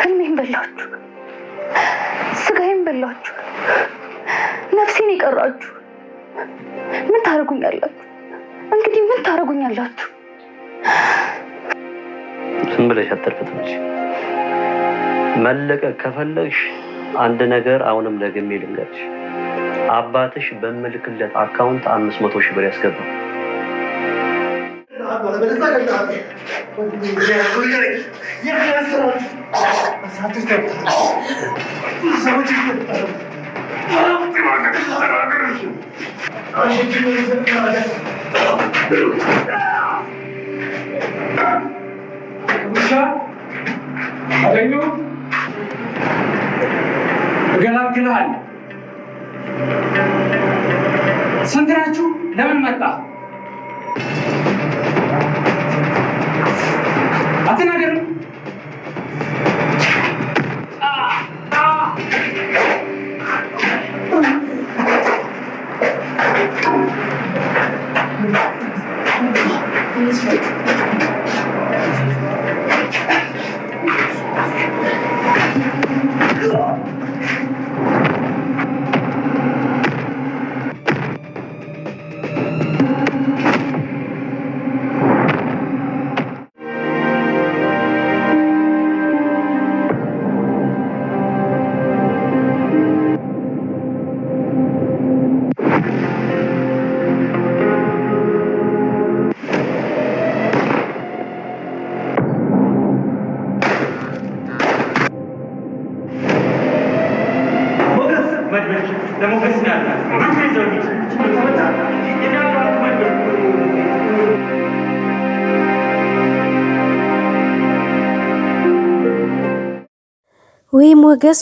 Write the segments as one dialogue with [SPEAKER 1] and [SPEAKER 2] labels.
[SPEAKER 1] ህልሜን በላችሁ፣ ስጋዬን በላችሁ፣ ነፍሴን ይቀራችሁ። ምን ታረጉኛላችሁ? እንግዲህ ምን ታረጉኛላችሁ?
[SPEAKER 2] ዝም ብለሽ አትርፈትሽ። መለቀቅ ከፈለግሽ አንድ ነገር አሁንም ደግሜ ልንገርሽ። አባትሽ በምልክለት አካውንት 500 ሺህ ብር ያስገባል።
[SPEAKER 3] ገላግልሃል። ስንት ናችሁ? ለምን መጣ? አትናገርም?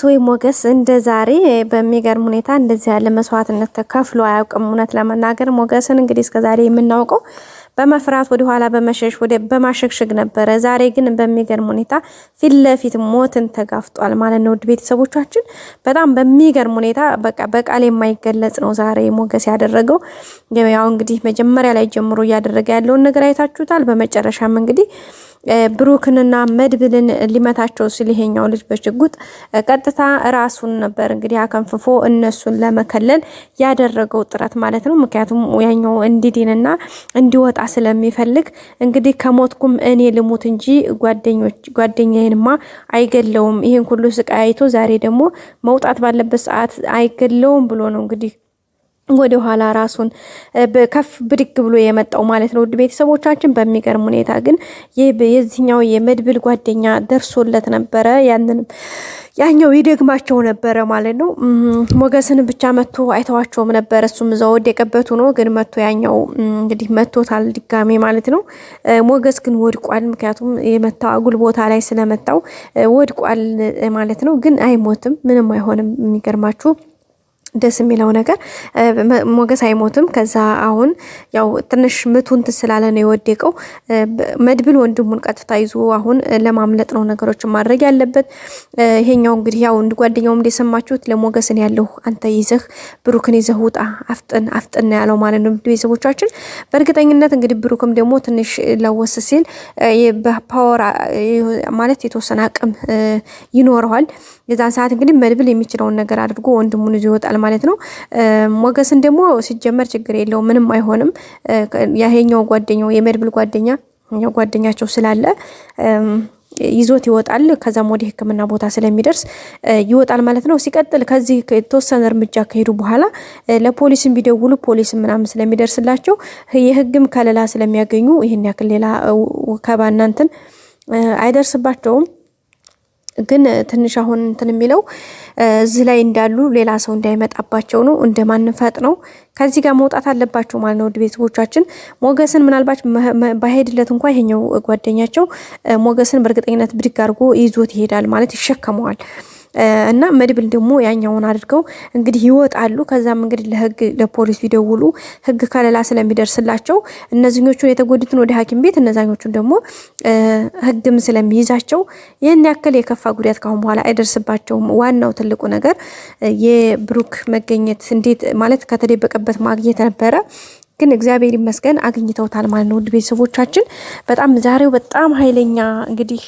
[SPEAKER 4] ወይ ሞገስ እንደ ዛሬ በሚገርም ሁኔታ እንደዚህ ያለ መስዋዕትነት ተከፍሎ አያውቅም። እውነት ለመናገር ሞገስን እንግዲህ እስከዛሬ የምናውቀው በመፍራት ወደ ኋላ በመሸሽ ወደ በማሸግሸግ ነበረ። ዛሬ ግን በሚገርም ሁኔታ ፊት ለፊት ሞትን ተጋፍጧል ማለት ነው። ውድ ቤተሰቦቻችን በጣም በሚገርም ሁኔታ በቃ በቃል የማይገለጽ ነው ዛሬ ሞገስ ያደረገው። ያው እንግዲህ መጀመሪያ ላይ ጀምሮ እያደረገ ያለውን ነገር አይታችሁታል። በመጨረሻም እንግዲህ ብሩክንና መድብልን ሊመታቸው ሲል ይሄኛው ልጅ በሽጉጥ ቀጥታ ራሱን ነበር እንግዲህ አከንፍፎ እነሱን ለመከለል ያደረገው ጥረት ማለት ነው። ምክንያቱም ያኛው እንዲድንና እንዲወጣ ስለሚፈልግ እንግዲህ ከሞትኩም እኔ ልሙት እንጂ ጓደኛዬንማ አይገለውም፣ ይሄን ሁሉ ስቃይ አይቶ ዛሬ ደግሞ መውጣት ባለበት ሰዓት አይገለውም ብሎ ነው እንግዲህ ወደ ኋላ ራሱን በከፍ ብድግ ብሎ የመጣው ማለት ነው። ውድ ቤተሰቦቻችን በሚገርም ሁኔታ ግን የዚህኛው የመድብል ጓደኛ ደርሶለት ነበረ። ያኛው ይደግማቸው ነበረ ማለት ነው። ሞገስን ብቻ መቶ አይተዋቸውም ነበር። እሱም እዛው ወደቀበት ሆኖ ግን መቶ ያኛው እንግዲህ መቶታል ድጋሜ ማለት ነው። ሞገስ ግን ወድቋል። ምክንያቱም የመታው አጉል ቦታ ላይ ስለመታው ወድቋል ማለት ነው። ግን አይሞትም፣ ምንም አይሆንም። የሚገርማችሁ ደስ የሚለው ነገር ሞገስ አይሞትም። ከዛ አሁን ያው ትንሽ ምቱን ስላለ ነው የወደቀው። መድብል ወንድሙን ቀጥታ ይዞ አሁን ለማምለጥ ነው ነገሮችን ማድረግ ያለበት። ይሄኛው እንግዲህ ያው ጓደኛውም እንደሰማችሁት ለሞገስን ያለው አንተ ይዘህ ብሩክን ይዘህ ውጣ አፍጥን ያለው ማለት ነው። ቤተሰቦቻችን በእርግጠኝነት እንግዲህ ብሩክም ደግሞ ትንሽ ለወስ ሲል በፓወር ማለት የተወሰነ አቅም ይኖረዋል። የዛን ሰዓት እንግዲህ መድብል የሚችለውን ነገር አድርጎ ወንድሙን ይዞ ይወጣል ማለት ነው። ሞገስን ደግሞ ሲጀመር ችግር የለው ምንም አይሆንም። ያሄኛው ጓደኛው የመድብል ጓደኛቸው ስላለ ይዞት ይወጣል። ከዛም ወደ ሕክምና ቦታ ስለሚደርስ ይወጣል ማለት ነው። ሲቀጥል ከዚህ የተወሰነ እርምጃ ከሄዱ በኋላ ለፖሊስም ቢደውሉ ፖሊስ ምናምን ስለሚደርስላቸው የህግም ከለላ ስለሚያገኙ ይሄን ያክል ሌላ ወከባና እንትን አይደርስባቸውም። ግን ትንሽ አሁን እንትን የሚለው እዚህ ላይ እንዳሉ ሌላ ሰው እንዳይመጣባቸው ነው። እንደማንም ፈጥነው ከዚህ ጋር መውጣት አለባቸው ማለት ነው። ውድ ቤተሰቦቻችን ሞገስን ምናልባት ባይሄድለት እንኳን ይሄኛው ጓደኛቸው ሞገስን በእርግጠኝነት ብድግ አድርጎ ይዞት ይሄዳል ማለት ይሸከመዋል። እና መድብል ደግሞ ያኛውን አድርገው እንግዲህ ይወጣሉ። ከዛም እንግዲህ ለፖሊስ ቢደውሉ ህግ ከለላ ስለሚደርስላቸው እነዚህኞቹን የተጎዱትን ወደ ሐኪም ቤት እነዛኞቹን ደግሞ ህግም ስለሚይዛቸው ይህን ያክል የከፋ ጉዳት ካሁን በኋላ አይደርስባቸውም። ዋናው ትልቁ ነገር የብሩክ መገኘት እንዴት ማለት ከተደበቀበት ማግኘት ነበረ። ግን እግዚአብሔር ይመስገን አግኝተውታል ማለት ነው። ውድ ቤተሰቦቻችን በጣም ዛሬው በጣም ኃይለኛ እንግዲህ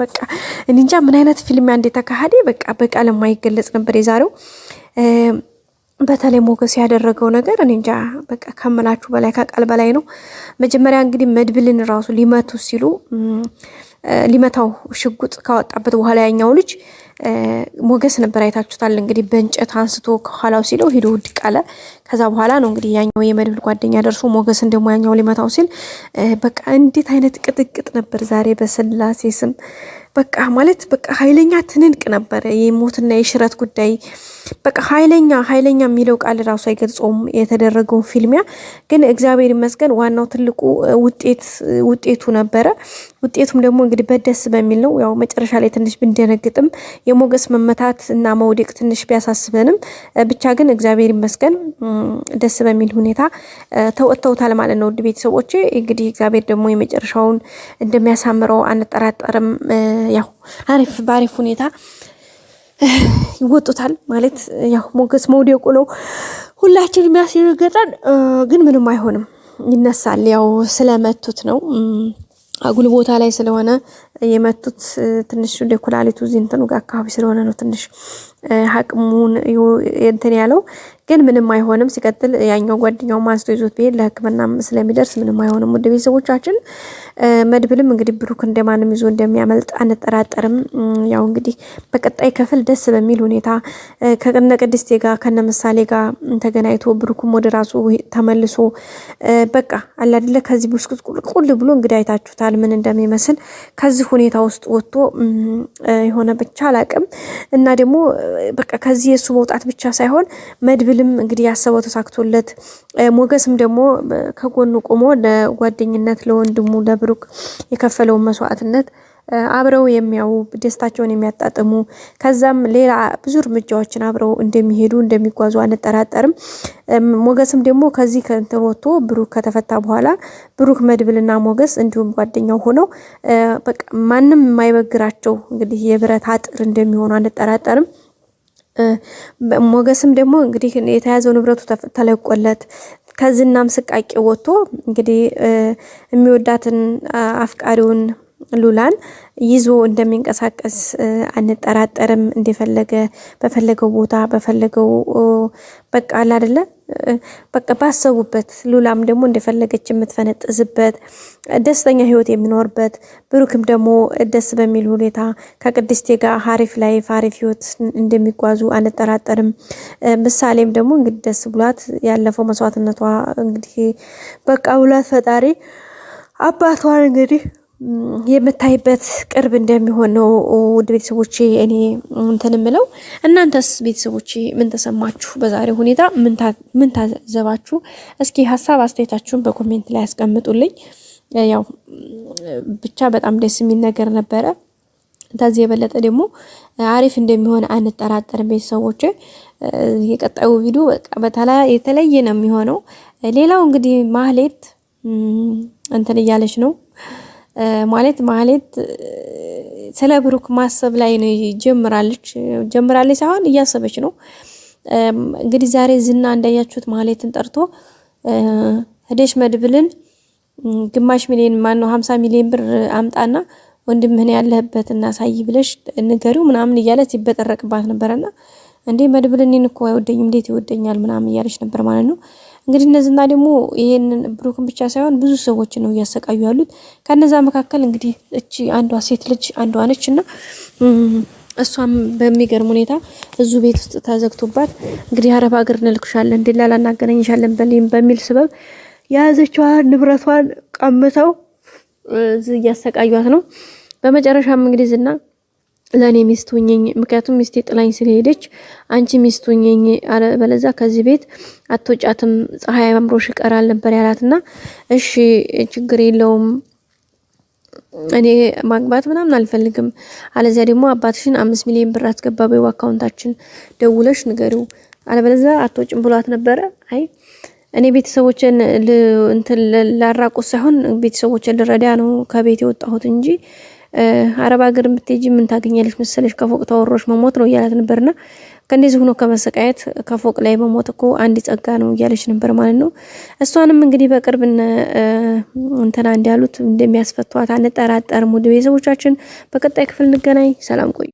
[SPEAKER 4] በቃ እንጃ ምን አይነት ፊልም እንደተካሄደ በቃ በቃል የማይገለጽ ነበር የዛሬው። በተለይ ሞገስ ያደረገው ነገር እኔ እንጃ በቃ ከምላችሁ በላይ ከቃል በላይ ነው። መጀመሪያ እንግዲህ መድብልን ራሱ ሊመቱ ሲሉ ሊመታው ሽጉጥ ካወጣበት በኋላ ያኛው ልጅ ሞገስ ነበር አይታችሁታል። እንግዲህ በእንጨት አንስቶ ከኋላው ሲለው ሄዶ ውድቅ አለ። ከዛ በኋላ ነው እንግዲህ ያኛው የመድብል ጓደኛ ደርሶ ሞገስን ደግሞ ያኛው ሊመታው ሲል በቃ እንዴት አይነት ቅጥቅጥ ነበር ዛሬ በስላሴ ስም በቃ ማለት በቃ ኃይለኛ ትንንቅ ነበር። የሞትና የሽረት ጉዳይ በቃ ኃይለኛ የሚለው ቃል ራሱ አይገልጾም የተደረገው ፊልሚያ። ግን እግዚአብሔር ይመስገን ዋናው ትልቁ ውጤቱ ነበረ። ውጤቱም ደግሞ እንግዲህ በደስ በሚል ነው። ያው መጨረሻ ላይ ትንሽ ብንደነግጥም የሞገስ መመታት እና መውደቅ ትንሽ ቢያሳስበንም ብቻ ግን እግዚአብሔር ይመስገን ደስ በሚል ሁኔታ ተወጥተውታል ማለት ነው። ውድ ቤተሰቦቼ እንግዲህ እግዚአብሔር ደግሞ የመጨረሻውን እንደሚያሳምረው አንጠራጠርም። ያው በአሪፍ ሁኔታ ይወጡታል ማለት ያው ሞገስ መውደቁ ነው ሁላችንም የሚያስደነግጠን፣ ግን ምንም አይሆንም ይነሳል። ያው ስለመቱት ነው አጉል ቦታ ላይ ስለሆነ የመቱት ትንሽ ወደ ኩላሊቱ ዚንተኑ ጋር አካባቢ ስለሆነ ነው ትንሽ ሐቅሙን እንትን ያለው፣ ግን ምንም አይሆንም። ሲቀጥል ያኛው ጓደኛው ማንስቶ ይዞት ቢሄድ ለሕክምና ስለሚደርስ ምንም አይሆንም። ውድ ቤተሰቦቻችን መድብልም እንግዲህ ብሩክ እንደማንም ይዞ እንደሚያመልጥ አንጠራጠርም። ያው እንግዲህ በቀጣይ ክፍል ደስ በሚል ሁኔታ ከነ ቅድስቴ ጋር ከነ ምሳሌ ጋር ተገናኝቶ ብሩክም ወደ ራሱ ተመልሶ በቃ አለ አይደለ ከዚህ ቁል ብሎ እንግዲህ አይታችሁታል ምን እንደሚመስል ከዚህ ሁኔታ ውስጥ ወጥቶ የሆነ ብቻ አላቅም እና ደግሞ በቃ ከዚህ የሱ መውጣት ብቻ ሳይሆን መድብልም እንግዲህ ያሰበው ተሳክቶለት ሞገስም ደግሞ ከጎኑ ቆሞ ለጓደኝነት ለወንድሙ ለብሩክ የከፈለውን መስዋዕትነት አብረው የሚያው ደስታቸውን የሚያጣጥሙ ከዛም ሌላ ብዙ እርምጃዎችን አብረው እንደሚሄዱ እንደሚጓዙ አንጠራጠርም። ሞገስም ደግሞ ከዚህ ከንተወቶ ብሩክ ከተፈታ በኋላ ብሩክ መድብልና ሞገስ እንዲሁም ጓደኛው ሆነው በቃ ማንም የማይበግራቸው እንግዲህ የብረት አጥር እንደሚሆኑ አንጠራጠርም። ሞገስም ደግሞ እንግዲህ የተያዘው ንብረቱ ተለቆለት ከዝናም ስቃቂ ወጥቶ እንግዲህ የሚወዳትን አፍቃሪውን ሉላን ይዞ እንደሚንቀሳቀስ አንጠራጠርም። እንደፈለገ በፈለገው ቦታ በፈለገው በቃ አለ አይደለ በቃ ባሰቡበት ሉላም ደግሞ እንደፈለገች የምትፈነጥዝበት ደስተኛ ህይወት የሚኖርበት ብሩክም ደግሞ ደስ በሚል ሁኔታ ከቅድስቴ ጋር ሀሪፍ ላይፍ ሀሪፍ ህይወት እንደሚጓዙ አንጠራጠርም። ምሳሌም ደግሞ እንግዲህ ደስ ብሏት ያለፈው መስዋዕትነቷ እንግዲህ በቃ ብሏት ፈጣሪ አባቷን እንግዲህ የምታይበት ቅርብ እንደሚሆን ነው። ውድ ቤተሰቦቼ እኔ እንትን ምለው እናንተስ ቤተሰቦቼ ምን ተሰማችሁ? በዛሬው ሁኔታ ምን ታዘባችሁ? እስኪ ሀሳብ አስተያየታችሁን በኮሜንት ላይ ያስቀምጡልኝ። ያው ብቻ በጣም ደስ የሚል ነገር ነበረ። ከዚህ የበለጠ ደግሞ አሪፍ እንደሚሆን አንጠራጠርም። ቤተሰቦቼ የቀጣዩ ቪዲዮ በቃ የተለየ ነው የሚሆነው። ሌላው እንግዲህ ማህሌት እንትን እያለች ነው ማለት ስለ ብሩክ ማሰብ ላይ ነው ጀምራለች ሳይሆን እያሰበች ነው። እንግዲህ ዛሬ ዝና እንዳያችሁት ማህሌትን ጠርቶ ሄደሽ መድብልን ግማሽ ሚሊዮን 50 ሚሊዮን ብር አምጣና ወንድምህን ያለህበት እና ሳይ ብለሽ ንገሪው ምናምን እያለ ሲበጠረቅባት ነበርና እንዴ መድብል እኔን እኮ አይወደኝም እንዴት ይወደኛል ምናምን እያለች ነበር ማለት ነው። እንግዲህ እነዚህና ደግሞ ይሄንን ብሩክን ብቻ ሳይሆን ብዙ ሰዎች ነው እያሰቃዩ ያሉት። ከነዛ መካከል እንግዲህ እቺ አንዷ ሴት ልጅ አንዷ ነችና እሷም በሚገርም ሁኔታ እዙ ቤት ውስጥ ተዘግቶባት እንግዲህ አረብ ሀገር እንልክሻለን እንደላላ እናገናኝሻለን በሚል ስበብ ያዘችዋ ንብረቷን ቀምተው እያሰቃዩት ነው። በመጨረሻም እንግዲህ ዝና ለኔ ሚስት ሁኚኝ፣ ምክንያቱም ሚስቴ ጥላኝ ስለሄደች አንቺ ሚስት ሁኚኝ አለበለዛ ከዚህ ቤት አትወጫትም፣ ፀሐይ አምሮሽ ይቀራል ነበር ያላትና እሺ ችግር የለውም እኔ ማግባት ምናምን አልፈልግም፣ አለዚያ ደግሞ አባትሽን 5 ሚሊዮን ብር አስገባ በይው አካውንታችን ደውለሽ ንገሪው አለበለዛ አትወጭም ብሏት ነበረ። አይ እኔ ቤተሰቦችን እንትን ላራቁት ሳይሆን ቤተሰቦችን ልረዳ ነው ከቤት የወጣሁት እንጂ አረብ ሀገር ብትሄጂ ምን ታገኛለሽ መሰለሽ ከፎቅ ተወሮሽ መሞት ነው እያላት ነበርና ከእንደዚህ ሆኖ ከመሰቃየት ከፎቅ ላይ መሞት እኮ አንድ ጸጋ ነው እያለች ነበር ማለት ነው። እሷንም እንግዲህ በቅርብ እንትና እንዳሉት እንደሚያስፈቷት አንጠራጠርም። ውድ ቤተሰቦቻችን በቀጣይ ክፍል እንገናኝ። ሰላም ቆዩ።